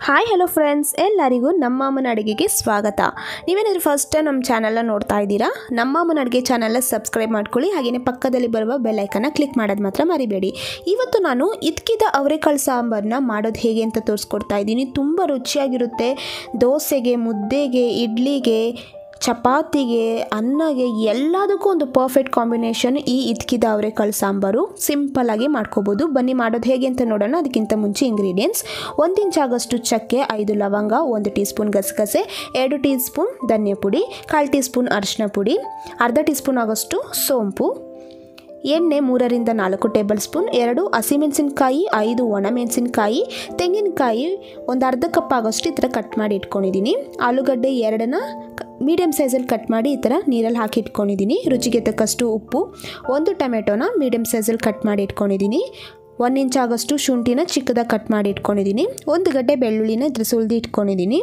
Hi hello friends, ಎಲ್ಲರಿಗೂ ನಮ್ಮ ಅಮ್ಮನ ಅಡುಗೆಗೆ ಸ್ವಾಗತ. ನೀವೇನಾದರೂ ಫಸ್ಟ್ ಟೈಮ್ ನಮ್ಮ ಚಾನಲ್ನ ನೋಡ್ತಾ ಇದ್ದೀರಾ, ನಮ್ಮ ಅಮ್ಮನ ಅಡುಗೆ ಚಾನಲ್ನ ಸಬ್ಸ್ಕ್ರೈಬ್ ಮಾಡ್ಕೊಳ್ಳಿ. ಹಾಗೆಯೇ ಪಕ್ಕದಲ್ಲಿ ಬರುವ ಬೆಲ್ ಐಕನ್ನ ಕ್ಲಿಕ್ ಮಾಡೋದು ಮಾತ್ರ ಮರಿಬೇಡಿ. ಇವತ್ತು ನಾನು ಇದ್ಕಿದ ಅವರೆಕಾಳು ಸಾಂಬಾರನ್ನ ಮಾಡೋದು ಹೇಗೆ ಅಂತ ತೋರಿಸ್ಕೊಡ್ತಾ ಇದ್ದೀನಿ. ತುಂಬ ರುಚಿಯಾಗಿರುತ್ತೆ. ದೋಸೆಗೆ, ಮುದ್ದೆಗೆ, ಇಡ್ಲಿಗೆ, ಚಪಾತಿಗೆ, ಅನ್ನಗೆ ಎಲ್ಲದಕ್ಕೂ ಒಂದು ಪರ್ಫೆಕ್ಟ್ ಕಾಂಬಿನೇಷನ್ ಈ ಇದ್ಕಿದ ಅವರೆಕಾಳು ಸಾಂಬಾರು. ಸಿಂಪಲ್ಲಾಗಿ ಮಾಡ್ಕೋಬೋದು. ಬನ್ನಿ ಮಾಡೋದು ಹೇಗೆ ಅಂತ ನೋಡೋಣ. ಅದಕ್ಕಿಂತ ಮುಂಚೆ ಇಂಗ್ರೀಡಿಯೆಂಟ್ಸ್: 1 ಇಂಚ್ ಆಗೋಷ್ಟು ಚಕ್ಕೆ, 5 ಲವಂಗ, 1 ಟೀ ಸ್ಪೂನ್ ಗಸಗಸೆ, 2 ಟೀ ಸ್ಪೂನ್ ಧನಿಯಾ ಪುಡಿ, 1/4 ಟೀ ಸ್ಪೂನ್ ಅರಿಶಿನ ಪುಡಿ, ಅರ್ಧ ಟೀ ಸ್ಪೂನ್ ಆಗೋಷ್ಟು ಸೋಂಪು, ಎಣ್ಣೆ 3 ರಿಂದ 4 ಟೇಬಲ್ ಸ್ಪೂನ್, 2 ಹಸಿಮೆಣಸಿನ್ಕಾಯಿ, 5 ಒಣಮೆಣಸಿನ್ಕಾಯಿ, ತೆಂಗಿನಕಾಯಿ ಒಂದು ಅರ್ಧ ಕಪ್ ಆಗೋಷ್ಟು ಈ ಥರ ಕಟ್ ಮಾಡಿ ಇಟ್ಕೊಂಡಿದ್ದೀನಿ. ಆಲೂಗಡ್ಡೆ 2ನ ಮೀಡಿಯಮ್ ಸೈಜಲ್ಲಿ ಕಟ್ ಮಾಡಿ ಈ ಥರ ನೀರಲ್ಲಿ ಹಾಕಿ ಇಟ್ಕೊಂಡಿದ್ದೀನಿ. ರುಚಿಗೆ ತಕ್ಕಷ್ಟು ಉಪ್ಪು, 1 ಟೊಮೆಟೊನ ಮೀಡಿಯಮ್ ಸೈಜಲ್ಲಿ ಕಟ್ ಮಾಡಿ ಇಟ್ಕೊಂಡಿದ್ದೀನಿ. 1 ಇಂಚ್ ಆಗೋಷ್ಟು ಶುಂಠಿನ ಚಿಕ್ಕದಾಗಿ ಕಟ್ ಮಾಡಿ ಇಟ್ಕೊಂಡಿದ್ದೀನಿ. 1 ಗಡ್ಡೆ ಬೆಳ್ಳುಳ್ಳಿನ ಇದ್ರ ಸುಲಿದು ಇಟ್ಕೊಂಡಿದ್ದೀನಿ.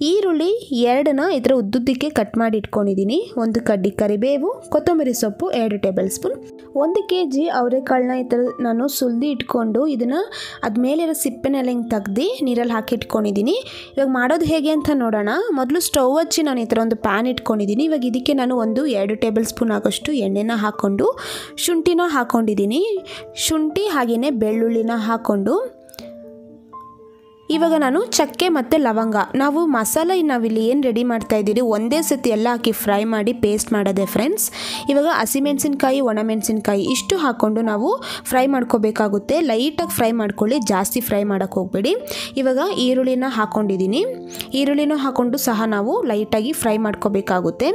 ಈರುಳ್ಳಿ 2ನ ಇದರ ಉದ್ದುದ್ದಕ್ಕೆ ಕಟ್ ಮಾಡಿ ಇಟ್ಕೊಂಡಿದ್ದೀನಿ. 1 ಕಡ್ಡಿ ಕರಿಬೇವು, ಕೊತ್ತಂಬರಿ ಸೊಪ್ಪು 2 ಟೇಬಲ್ ಸ್ಪೂನ್. 1 kg ಅವರೆಕಾಳನ್ನ ಈ ಥರ ನಾನು ಸುಲಿದು ಇಟ್ಕೊಂಡು ಇದನ್ನು ಅದ್ಮೇಲಿರೋ ಸಿಪ್ಪೆನೆಲ್ಲ ಹಿಂಗೆ ತೆಗ್ದು ನೀರಲ್ಲಿ ಹಾಕಿ ಇಟ್ಕೊಂಡಿದ್ದೀನಿ. ಇವಾಗ ಮಾಡೋದು ಹೇಗೆ ಅಂತ ನೋಡೋಣ. ಮೊದಲು ಸ್ಟವ್ ಹಚ್ಚಿ ನಾನು ಈ ಥರ ಒಂದು ಪ್ಯಾನ್ ಇಟ್ಕೊಂಡಿದ್ದೀನಿ. ಇವಾಗ ಇದಕ್ಕೆ ನಾನು 2 ಟೇಬಲ್ ಸ್ಪೂನ್ ಆಗೋಷ್ಟು ಎಣ್ಣೆನ ಹಾಕ್ಕೊಂಡು ಶುಂಠಿನ ಹಾಕ್ಕೊಂಡಿದ್ದೀನಿ. ಶುಂಠಿ ಹಾಗೆಯೇ ಬೆಳ್ಳುಳ್ಳಿನ ಹಾಕ್ಕೊಂಡು ಇವಾಗ ನಾನು ಚಕ್ಕೆ ಮತ್ತು ಲವಂಗ, ನಾವು ಮಸಾಲೆ ನಾವಿಲ್ಲಿ ಏನು ರೆಡಿ ಮಾಡ್ತಾ ಇದ್ದೀರಿ ಒಂದೇ ಸತಿ ಎಲ್ಲ ಹಾಕಿ ಫ್ರೈ ಮಾಡಿ ಪೇಸ್ಟ್ ಮಾಡೋದೆ ಫ್ರೆಂಡ್ಸ್. ಇವಾಗ ಹಸಿಮೆಣಸಿನ್ಕಾಯಿ, ಒಣಮೆಣಸಿನ್ಕಾಯಿ ಇಷ್ಟು ಹಾಕ್ಕೊಂಡು ನಾವು ಫ್ರೈ ಮಾಡ್ಕೋಬೇಕಾಗುತ್ತೆ. ಲೈಟಾಗಿ ಫ್ರೈ ಮಾಡ್ಕೊಳ್ಳಿ, ಜಾಸ್ತಿ ಫ್ರೈ ಮಾಡೋಕ್ಕೆ ಹೋಗಬೇಡಿ. ಇವಾಗ ಈರುಳ್ಳಿನ ಹಾಕ್ಕೊಂಡಿದ್ದೀನಿ. ಈರುಳ್ಳಿನೂ ಹಾಕ್ಕೊಂಡು ಸಹ ನಾವು ಲೈಟಾಗಿ ಫ್ರೈ ಮಾಡ್ಕೋಬೇಕಾಗುತ್ತೆ.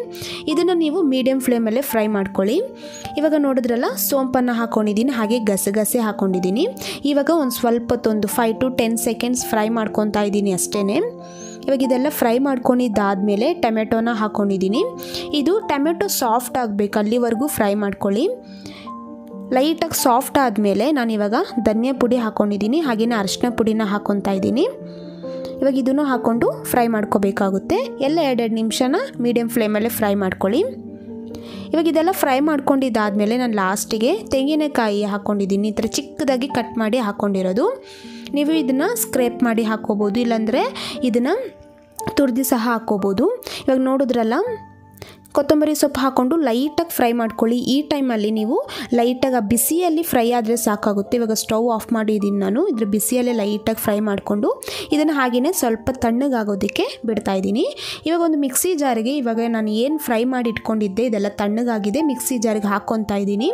ಇದನ್ನು ನೀವು ಮೀಡಿಯಮ್ ಫ್ಲೇಮಲ್ಲೇ ಫ್ರೈ ಮಾಡ್ಕೊಳ್ಳಿ. ಇವಾಗ ನೋಡಿದ್ರಲ್ಲ, ಸೋಂಪನ್ನು ಹಾಕ್ಕೊಂಡಿದ್ದೀನಿ, ಹಾಗೆ ಗಸಗಸೆ ಹಾಕ್ಕೊಂಡಿದ್ದೀನಿ. ಇವಾಗ ಒಂದು ಸ್ವಲ್ಪ ಹೊತ್ತು 5 to 10 ಸೆಕೆಂಡ್ಸ್ ಫ್ರೈ ಮಾಡ್ಕೊತಾ ಇದ್ದೀನಿ ಅಷ್ಟೇ. ಇವಾಗ ಇದೆಲ್ಲ ಫ್ರೈ ಮಾಡ್ಕೊಂಡಿದ್ದಾದಮೇಲೆ ಟೊಮೆಟೊನ ಹಾಕ್ಕೊಂಡಿದ್ದೀನಿ. ಇದು ಟೊಮೆಟೊ ಸಾಫ್ಟ್ ಆಗಬೇಕು, ಅಲ್ಲಿವರೆಗೂ ಫ್ರೈ ಮಾಡ್ಕೊಳ್ಳಿ. ಲೈಟಾಗಿ ಸಾಫ್ಟ್ ಆದಮೇಲೆ ನಾನು ಇವಾಗ ಧನಿಯಾ ಪುಡಿ ಹಾಕ್ಕೊಂಡಿದ್ದೀನಿ, ಹಾಗೆಯೇ ಅರಿಶಿನ ಪುಡಿನ ಹಾಕ್ಕೊತಾ ಇದ್ದೀನಿ. ಇವಾಗ ಇದನ್ನು ಹಾಕ್ಕೊಂಡು ಫ್ರೈ ಮಾಡ್ಕೋಬೇಕಾಗುತ್ತೆ. ಎಲ್ಲ 2 ನಿಮಿಷನ ಮೀಡಿಯಮ್ ಫ್ಲೇಮಲ್ಲೇ ಫ್ರೈ ಮಾಡ್ಕೊಳ್ಳಿ. ಇವಾಗ ಇದೆಲ್ಲ ಫ್ರೈ ಮಾಡ್ಕೊಂಡಿದ್ದಾದಮೇಲೆ ನಾನು ಲಾಸ್ಟಿಗೆ ತೆಂಗಿನಕಾಯಿ ಹಾಕ್ಕೊಂಡಿದ್ದೀನಿ. ಈ ಥರ ಚಿಕ್ಕದಾಗಿ ಕಟ್ ಮಾಡಿ ಹಾಕ್ಕೊಂಡಿರೋದು. ನೀವು ಇದನ್ನು ಸ್ಕ್ರೇಪ್ ಮಾಡಿ ಹಾಕ್ಕೋಬೋದು, ಇಲ್ಲಾಂದರೆ ಇದನ್ನು ತುರಿದು ಸಹ ಹಾಕ್ಕೋಬೋದು. ಇವಾಗ ನೋಡಿದ್ರಲ್ಲ, ಕೊತ್ತಂಬರಿ ಸೊಪ್ಪು ಹಾಕ್ಕೊಂಡು ಲೈಟಾಗಿ ಫ್ರೈ ಮಾಡ್ಕೊಳ್ಳಿ. ಈ ಟೈಮಲ್ಲಿ ನೀವು ಲೈಟಾಗಿ ಬಿಸಿಯಲ್ಲಿ ಫ್ರೈ ಆದರೆ ಸಾಕಾಗುತ್ತೆ. ಇವಾಗ ಸ್ಟವ್ ಆಫ್ ಮಾಡಿದ್ದೀನಿ ನಾನು. ಇದ್ರ ಬಿಸಿಯಲ್ಲೇ ಲೈಟಾಗಿ ಫ್ರೈ ಮಾಡಿಕೊಂಡು ಇದನ್ನು ಹಾಗೆಯೇ ಸ್ವಲ್ಪ ತಣ್ಣಗಾಗೋದಕ್ಕೆ ಬಿಡ್ತಾಯಿದ್ದೀನಿ. ಇವಾಗ ಒಂದು ಮಿಕ್ಸಿ ಜಾರಿಗೆ ಇವಾಗ ನಾನು ಏನು ಫ್ರೈ ಮಾಡಿ ಇಟ್ಕೊಂಡಿದ್ದೆ ಇದೆಲ್ಲ ತಣ್ಣಗಾಗಿದೆ. ಮಿಕ್ಸಿ ಜಾರಿಗೆ ಹಾಕ್ಕೊತಾ ಇದ್ದೀನಿ.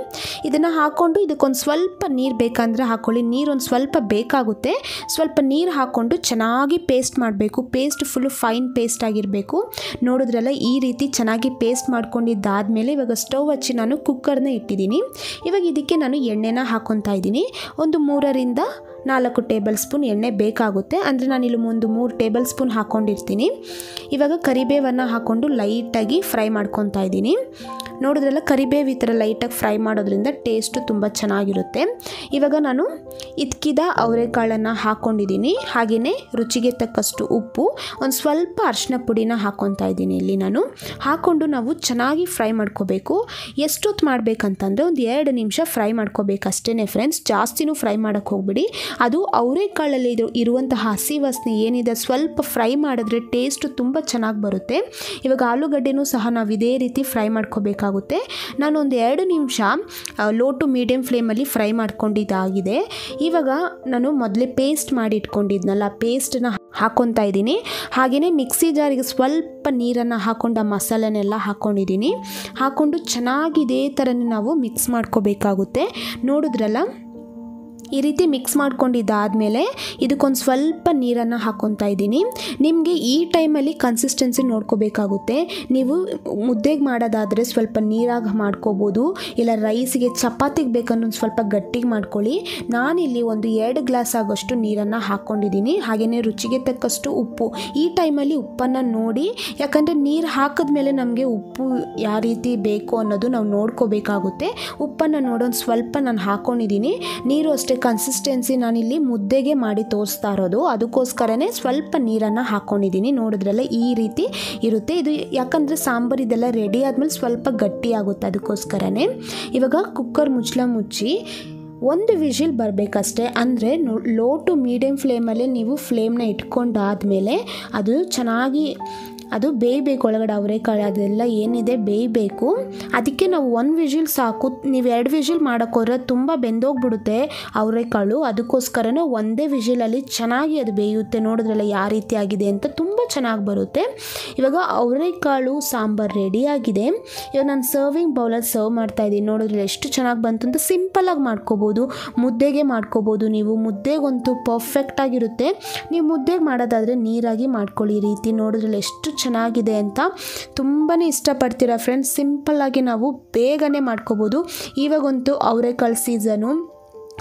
ಇದನ್ನು ಹಾಕ್ಕೊಂಡು ಇದಕ್ಕೊಂದು ಸ್ವಲ್ಪ ನೀರು ಬೇಕಂದರೆ ಹಾಕ್ಕೊಳ್ಳಿ. ನೀರೊಂದು ಸ್ವಲ್ಪ ಬೇಕಾಗುತ್ತೆ. ಸ್ವಲ್ಪ ನೀರು ಹಾಕ್ಕೊಂಡು ಚೆನ್ನಾಗಿ ಪೇಸ್ಟ್ ಮಾಡಬೇಕು. ಪೇಸ್ಟ್ ಫುಲ್ಲು ಫೈನ್ ಪೇಸ್ಟ್ ಆಗಿರಬೇಕು. ನೋಡಿದ್ರಲ್ಲ, ಈ ರೀತಿ ಚೆನ್ನಾಗಿ ಪೇಸ್ಟ್ ಮಾಡ್ಕೊಂಡಿದ್ದಾದಮೇಲೆ ಇವಾಗ ಸ್ಟವ್ ಹಚ್ಚಿ ನಾನು ಕುಕ್ಕರ್ನ ಇಟ್ಟಿದ್ದೀನಿ. ಇವಾಗ ಇದಕ್ಕೆ ನಾನು ಎಣ್ಣೆನ ಹಾಕ್ಕೊತಾ ಇದ್ದೀನಿ. ಒಂದು 3 ರಿಂದ 4 ಟೇಬಲ್ ಸ್ಪೂನ್ ಎಣ್ಣೆ ಬೇಕಾಗುತ್ತೆ. ಅಂದರೆ ನಾನಿಲ್ಲಿ ಒಂದು 3 ಟೇಬಲ್ ಸ್ಪೂನ್ ಹಾಕ್ಕೊಂಡಿರ್ತೀನಿ. ಇವಾಗ ಕರಿಬೇವನ್ನು ಹಾಕ್ಕೊಂಡು ಲೈಟಾಗಿ ಫ್ರೈ ಮಾಡ್ಕೊತಾ ಇದ್ದೀನಿ. ನೋಡಿದ್ರಲ್ಲ, ಕರಿಬೇವು ಈ ಥರ ಲೈಟಾಗಿ ಫ್ರೈ ಮಾಡೋದ್ರಿಂದ ಟೇಸ್ಟು ತುಂಬ ಚೆನ್ನಾಗಿರುತ್ತೆ. ಇವಾಗ ನಾನು ಇದ್ಕಿದ ಅವರೆಕಾಳನ್ನು ಹಾಕ್ಕೊಂಡಿದ್ದೀನಿ. ಹಾಗೆಯೇ ರುಚಿಗೆ ತಕ್ಕಷ್ಟು ಉಪ್ಪು, ಒಂದು ಸ್ವಲ್ಪ ಅರಿಶಿನ ಪುಡಿನ ಹಾಕ್ಕೊತಾ ಇದ್ದೀನಿ. ಇಲ್ಲಿ ನಾನು ಹಾಕ್ಕೊಂಡು ನಾವು ಚೆನ್ನಾಗಿ ಫ್ರೈ ಮಾಡ್ಕೋಬೇಕು. ಎಷ್ಟೊತ್ತು ಮಾಡಬೇಕಂತಂದರೆ ಒಂದು 2 ನಿಮಿಷ ಫ್ರೈ ಮಾಡ್ಕೋಬೇಕು ಅಷ್ಟೇ ಫ್ರೆಂಡ್ಸ್. ಜಾಸ್ತಿನೂ ಫ್ರೈ ಮಾಡೋಕ್ಕೆ ಹೋಗ್ಬಿಡಿ. ಅದು ಅವರೆಕಾಳಲ್ಲಿ ಇರುವಂತಹ ಹಸಿ ವಾಸನೆ ಏನಿದೆ ಸ್ವಲ್ಪ ಫ್ರೈ ಮಾಡಿದ್ರೆ ಟೇಸ್ಟು ತುಂಬ ಚೆನ್ನಾಗಿ ಬರುತ್ತೆ. ಇವಾಗ ಆಲೂಗಡ್ಡೆನೂ ಸಹ ನಾವು ಇದೇ ರೀತಿ ಫ್ರೈ ಮಾಡ್ಕೋಬೇಕಾಗುತ್ತೆ. ನಾನು ಒಂದು 2 ನಿಮಿಷ ಲೋ ಟು ಮೀಡಿಯಮ್ ಫ್ಲೇಮಲ್ಲಿ ಫ್ರೈ ಮಾಡ್ಕೊಂಡಿದ್ದಾಗಿದೆ. ಇವಾಗ ನಾನು ಮೊದಲೇ ಪೇಸ್ಟ್ ಮಾಡಿ ಇಟ್ಕೊಂಡಿದ್ನಲ್ಲ, ಪೇಸ್ಟನ್ನ ಹಾಕ್ಕೊತಾ ಇದ್ದೀನಿ. ಹಾಗೆಯೇ ಮಿಕ್ಸಿ ಜಾರಿಗೆ ಸ್ವಲ್ಪ ನೀರನ್ನು ಹಾಕ್ಕೊಂಡು ಆ ಮಸಾಲೆನೆಲ್ಲ ಹಾಕ್ಕೊಂಡಿದ್ದೀನಿ. ಹಾಕ್ಕೊಂಡು ಚೆನ್ನಾಗಿ ಇದೇ ಥರನೇ ನಾವು ಮಿಕ್ಸ್ ಮಾಡ್ಕೋಬೇಕಾಗುತ್ತೆ. ನೋಡಿದ್ರಲ್ಲ, ಈ ರೀತಿ ಮಿಕ್ಸ್ ಮಾಡ್ಕೊಂಡಿದ್ದಾದಮೇಲೆ ಇದಕ್ಕೊಂದು ಸ್ವಲ್ಪ ನೀರನ್ನು ಹಾಕ್ಕೊತಾ ಇದ್ದೀನಿ. ನಿಮಗೆ ಈ ಟೈಮಲ್ಲಿ ಕನ್ಸಿಸ್ಟೆನ್ಸಿ ನೋಡ್ಕೋಬೇಕಾಗುತ್ತೆ. ನೀವು ಮುದ್ದೆಗೆ ಮಾಡೋದಾದರೆ ಸ್ವಲ್ಪ ನೀರಾಗಿ ಮಾಡ್ಕೋಬೋದು, ಇಲ್ಲ ರೈಸಿಗೆ ಚಪಾತಿಗೆ ಬೇಕನ್ನೋ ಸ್ವಲ್ಪ ಗಟ್ಟಿಗೆ ಮಾಡ್ಕೊಳ್ಳಿ. ನಾನಿಲ್ಲಿ ಒಂದು 2 ಗ್ಲಾಸ್ ಆಗೋಷ್ಟು ನೀರನ್ನು ಹಾಕ್ಕೊಂಡಿದ್ದೀನಿ. ಹಾಗೆಯೇ ರುಚಿಗೆ ತಕ್ಕಷ್ಟು ಉಪ್ಪು. ಈ ಟೈಮಲ್ಲಿ ಉಪ್ಪನ್ನು ನೋಡಿ, ಯಾಕಂದರೆ ನೀರು ಹಾಕಿದ್ಮೇಲೆ ನಮಗೆ ಉಪ್ಪು ಯಾವ ರೀತಿ ಬೇಕು ಅನ್ನೋದು ನಾವು ನೋಡ್ಕೋಬೇಕಾಗುತ್ತೆ. ಉಪ್ಪನ್ನು ನೋಡೋದು ಸ್ವಲ್ಪ ನಾನು ಹಾಕ್ಕೊಂಡಿದ್ದೀನಿ. ನೀರು ಅಷ್ಟೇ ಕನ್ಸಿಸ್ಟೆನ್ಸಿ ನಾನಿಲ್ಲಿ ಮುದ್ದೆಗೆ ಮಾಡಿ ತೋರಿಸ್ತಾ ಇರೋದು, ಅದಕ್ಕೋಸ್ಕರನೇ ಸ್ವಲ್ಪ ನೀರನ್ನು ಹಾಕ್ಕೊಂಡಿದ್ದೀನಿ. ನೋಡಿದ್ರಲ್ಲ, ಈ ರೀತಿ ಇರುತ್ತೆ ಇದು. ಯಾಕಂದರೆ ಸಾಂಬಾರು ಇದೆಲ್ಲ ರೆಡಿ ಆದಮೇಲೆ ಸ್ವಲ್ಪ ಗಟ್ಟಿ ಆಗುತ್ತೆ, ಅದಕ್ಕೋಸ್ಕರನೇ. ಇವಾಗ ಕುಕ್ಕರ್ ಮುಚ್ಚಳ ಮುಚ್ಚಿ ಒಂದು ವಿಷಿಲ್ ಬರಬೇಕಷ್ಟೆ. ಅಂದರೆ ಲೋ ಟು ಮೀಡಿಯಮ್ ಫ್ಲೇಮಲ್ಲಿ ನೀವು ಫ್ಲೇಮ್ನ ಇಟ್ಕೊಂಡಾದಮೇಲೆ ಅದು ಚೆನ್ನಾಗಿ ಅದು ಬೇಯಬೇಕು. ಒಳಗಡೆ ಅವರೆಕಾಳು ಅದೆಲ್ಲ ಏನಿದೆ ಬೇಯಬೇಕು. ಅದಕ್ಕೆ ನಾವು ಒಂದು ವಿಷಿಲ್ ಸಾಕು. ನೀವು 2 ವಿಷಿಲ್ ಮಾಡೋಕ್ಕೋದ್ರೆ ತುಂಬ ಬೆಂದೋಗ್ಬಿಡುತ್ತೆ ಅವರೆಕಾಳು. ಅದಕ್ಕೋಸ್ಕರನೇ ಒಂದೇ ವಿಷಿಲಲ್ಲಿ ಚೆನ್ನಾಗಿ ಅದು ಬೇಯುತ್ತೆ. ನೋಡಿದ್ರಲ್ಲ ಯಾವ ರೀತಿ ಆಗಿದೆ ಅಂತ, ತುಂಬ ಚೆನ್ನಾಗಿ ಬರುತ್ತೆ. ಇವಾಗ ಅವರೆಕಾಳು ಸಾಂಬಾರು ರೆಡಿಯಾಗಿದೆ. ಇವಾಗ ನಾನು ಸರ್ವಿಂಗ್ ಬೌಲಲ್ಲಿ ಸರ್ವ್ ಮಾಡ್ತಾಯಿದ್ದೀನಿ. ನೋಡಿದ್ರೆ ಎಷ್ಟು ಚೆನ್ನಾಗಿ ಬಂತು ಅಂತ. ಸಿಂಪಲಾಗಿ ಮಾಡ್ಕೋಬೋದು, ಮುದ್ದೆಗೆ ಮಾಡ್ಕೋಬೋದು. ನೀವು ಮುದ್ದೆಗಂತೂ ಪರ್ಫೆಕ್ಟಾಗಿರುತ್ತೆ. ನೀವು ಮುದ್ದೆಗೆ ಮಾಡೋದಾದರೆ ನೀರಾಗಿ ಮಾಡ್ಕೊಳ್ಳಿ. ಈ ರೀತಿ ನೋಡಿದ್ರಲ್ಲಿ ಎಷ್ಟು ಚೆನ್ನಾಗಿದೆ ಅಂತ ತುಂಬಾ ಇಷ್ಟಪಡ್ತೀರಾ ಫ್ರೆಂಡ್ಸ್. ಸಿಂಪಲ್ಲಾಗಿ ನಾವು ಬೇಗನೆ ಮಾಡ್ಕೋಬೋದು. ಇವಾಗಂತೂ ಅವರೆಕಾಳು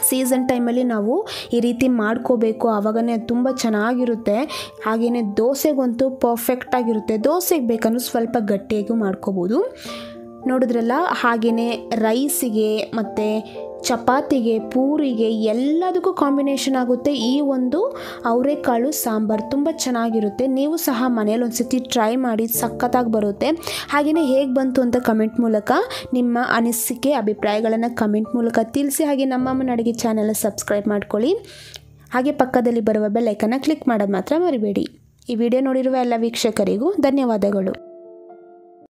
ಸೀಸನ್ ಟೈಮಲ್ಲಿ ನಾವು ಈ ರೀತಿ ಮಾಡ್ಕೋಬೇಕು. ಆವಾಗನೇ ತುಂಬ ಚೆನ್ನಾಗಿರುತ್ತೆ. ಹಾಗೆಯೇ ದೋಸೆಗಂತೂ ಪರ್ಫೆಕ್ಟಾಗಿರುತ್ತೆ. ದೋಸೆಗೆ ಬೇಕಂದ್ರೆ ಸ್ವಲ್ಪ ಗಟ್ಟಿಯಾಗೂ ಮಾಡ್ಕೋಬೋದು. ನೋಡಿದ್ರಲ್ಲ, ಹಾಗೆಯೇ ರೈಸಿಗೆ ಮತ್ತು ಚಪಾತಿಗೆ, ಪೂರಿಗೆ ಎಲ್ಲದಕ್ಕೂ ಕಾಂಬಿನೇಷನ್ ಆಗುತ್ತೆ ಈ ಒಂದು ಅವರೆಕಾಳು ಸಾಂಬಾರು. ತುಂಬ ಚೆನ್ನಾಗಿರುತ್ತೆ. ನೀವು ಸಹ ಮನೇಲಿ ಒಂದು ಸತಿ ಟ್ರೈ ಮಾಡಿ, ಸಖತ್ತಾಗಿ ಬರುತ್ತೆ. ಹಾಗೆಯೇ ಹೇಗೆ ಬಂತು ಅಂತ ಕಮೆಂಟ್ ಮೂಲಕ ನಿಮ್ಮ ಅನಿಸಿಕೆ ಅಭಿಪ್ರಾಯಗಳನ್ನು ಕಮೆಂಟ್ ಮೂಲಕ ತಿಳಿಸಿ. ಹಾಗೆ ನಮ್ಮ ಅಮ್ಮನ ಅಡುಗೆ ಚಾನಲ್ನ ಸಬ್ಸ್ಕ್ರೈಬ್ ಮಾಡ್ಕೊಳ್ಳಿ. ಹಾಗೆ ಪಕ್ಕದಲ್ಲಿ ಬರುವ ಬೆಲ್ ಐಕನ್ನ ಕ್ಲಿಕ್ ಮಾಡೋದು ಮಾತ್ರ ಮರಿಬೇಡಿ. ಈ ವಿಡಿಯೋ ನೋಡಿರುವ ಎಲ್ಲ ವೀಕ್ಷಕರಿಗೂ ಧನ್ಯವಾದಗಳು.